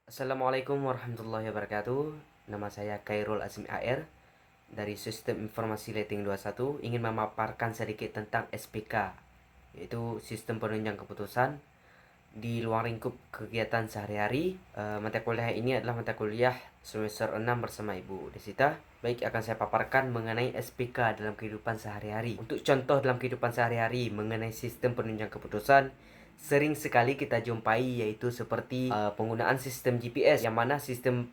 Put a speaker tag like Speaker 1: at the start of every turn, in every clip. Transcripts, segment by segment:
Speaker 1: Assalamualaikum warahmatullahi wabarakatuh. Nama saya Khairul Azmi AR dari Sistem Informasi Lighting 21 ingin memaparkan sedikit tentang SPK, yaitu Sistem Penunjang Keputusan di luar lingkup kegiatan sehari-hari. Mata kuliah ini adalah mata kuliah semester 6 bersama Ibu Desita. Baik, akan saya paparkan mengenai SPK dalam kehidupan sehari-hari. Untuk contoh dalam kehidupan sehari-hari mengenai sistem penunjang keputusan, sering sekali kita jumpai, yaitu seperti penggunaan sistem GPS, yang mana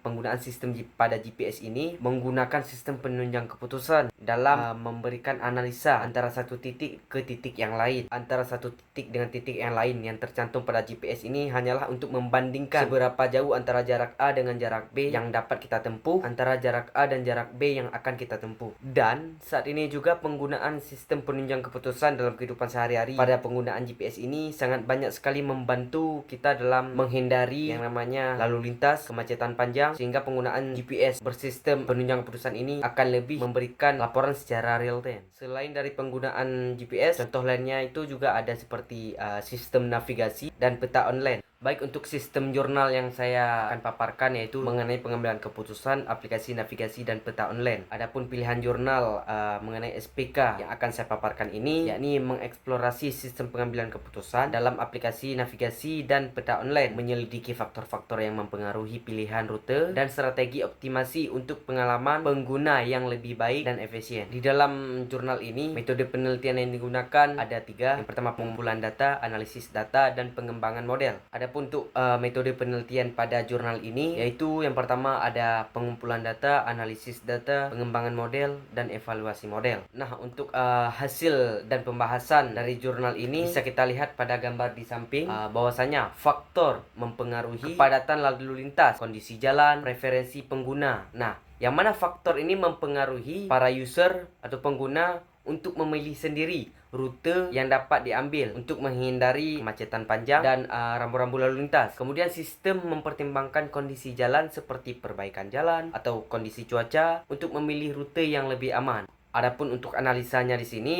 Speaker 1: penggunaan sistem pada GPS ini menggunakan sistem penunjang keputusan dalam memberikan analisa antara satu titik ke titik yang lain, antara satu titik dengan titik yang lain. Yang tercantum pada GPS ini hanyalah untuk membandingkan seberapa jauh antara jarak A dengan jarak B yang dapat kita tempuh, antara jarak A dan jarak B yang akan kita tempuh. Dan saat ini juga penggunaan sistem penunjang keputusan dalam kehidupan sehari-hari pada penggunaan GPS ini sangat banyak sekali membantu kita dalam menghindari yang namanya lalu lintas, kemacetan panjang, sehingga penggunaan GPS bersistem penunjang keputusan ini akan lebih memberikan laporan secara real time. Selain dari penggunaan GPS, contoh lainnya itu juga ada seperti sistem navigasi dan peta online. Baik, untuk sistem jurnal yang saya akan paparkan yaitu mengenai pengambilan keputusan, aplikasi navigasi dan peta online. Adapun pilihan jurnal mengenai SPK yang akan saya paparkan ini yakni mengeksplorasi sistem pengambilan keputusan dalam aplikasi navigasi dan peta online, menyelidiki faktor-faktor yang mempengaruhi pilihan rute dan strategi optimasi untuk pengalaman pengguna yang lebih baik dan efisien. Di dalam jurnal ini, metode penelitian yang digunakan ada 3. Yang pertama, pengumpulan data, analisis data, dan pengembangan model. Adapun untuk metode penelitian pada jurnal ini yaitu yang pertama ada pengumpulan data, analisis data, pengembangan model, dan evaluasi model. Nah, untuk hasil dan pembahasan dari jurnal ini bisa kita lihat pada gambar di samping, bahwasanya faktor mempengaruhi kepadatan lalu lintas, kondisi jalan, preferensi pengguna. Nah, yang mana faktor ini mempengaruhi para user atau pengguna untuk memilih sendiri rute yang dapat diambil untuk menghindari kemacetan panjang dan rambu-rambu lalu lintas. Kemudian sistem mempertimbangkan kondisi jalan seperti perbaikan jalan atau kondisi cuaca untuk memilih rute yang lebih aman. Adapun untuk analisanya di sini,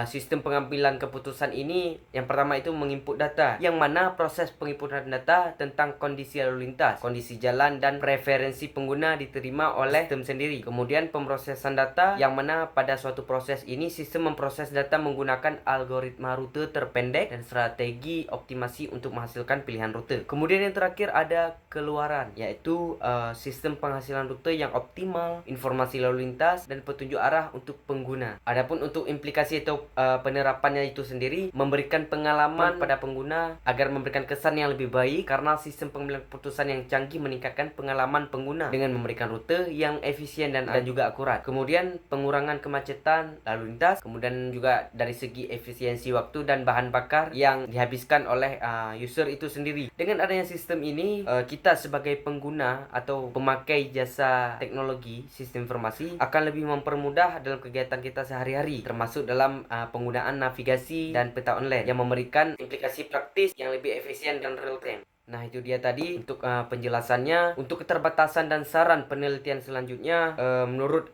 Speaker 1: sistem pengambilan keputusan ini yang pertama itu menginput data, yang mana proses penginputan data tentang kondisi lalu lintas, kondisi jalan, dan preferensi pengguna diterima oleh sistem sendiri. Kemudian pemrosesan data, yang mana pada suatu proses ini sistem memproses data menggunakan algoritma rute terpendek dan strategi optimasi untuk menghasilkan pilihan rute. Kemudian yang terakhir ada keluaran, yaitu sistem penghasilan rute yang optimal, informasi lalu lintas, dan petunjuk arah untuk pengguna. Adapun untuk implikasi atau penerapannya itu sendiri memberikan pengalaman pada pengguna agar memberikan kesan yang lebih baik, karena sistem pengambilan keputusan yang canggih meningkatkan pengalaman pengguna dengan memberikan rute yang efisien dan juga akurat. Kemudian pengurangan kemacetan lalu lintas, kemudian juga dari segi efisiensi waktu dan bahan bakar yang dihabiskan oleh user itu sendiri. Dengan adanya sistem ini, kita sebagai pengguna atau pemakai jasa teknologi sistem informasi akan lebih mempermudah dalam kegiatan kita sehari-hari, termasuk dalam penggunaan navigasi dan peta online yang memberikan implikasi praktis yang lebih efisien dan real time. Nah, itu dia tadi untuk penjelasannya. Untuk keterbatasan dan saran penelitian selanjutnya, menurut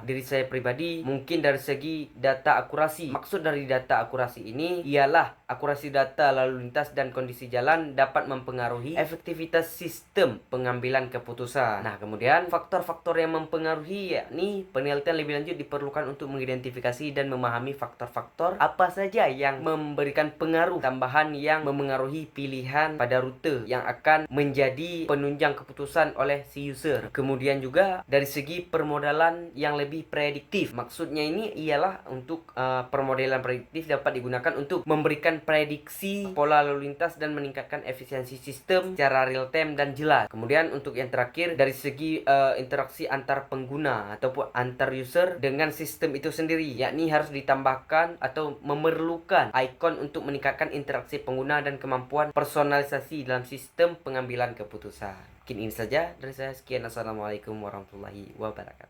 Speaker 1: diri saya pribadi, mungkin dari segi data akurasi. Maksud dari data akurasi ini ialah akurasi data lalu lintas dan kondisi jalan dapat mempengaruhi efektivitas sistem pengambilan keputusan. Nah, kemudian faktor-faktor yang mempengaruhi yakni penelitian lebih lanjut diperlukan untuk mengidentifikasi dan memahami faktor-faktor apa saja yang memberikan pengaruh tambahan yang memengaruhi pilihan pada rute yang akan menjadi penunjang keputusan oleh si user. Kemudian juga dari segi permodalan yang lebih prediktif. Maksudnya ini ialah untuk permodalan prediktif dapat digunakan untuk memberikan prediksi pola lalu lintas dan meningkatkan efisiensi sistem secara real time dan jelas. Kemudian untuk yang terakhir dari segi interaksi antar pengguna ataupun antar user dengan sistem itu sendiri, yakni harus ditambahkan atau memerlukan ikon untuk meningkatkan interaksi pengguna dan kemampuan personalisasi dalam sistem pengambilan keputusan. Mungkin ini saja dari saya. Sekian, assalamualaikum warahmatullahi wabarakatuh.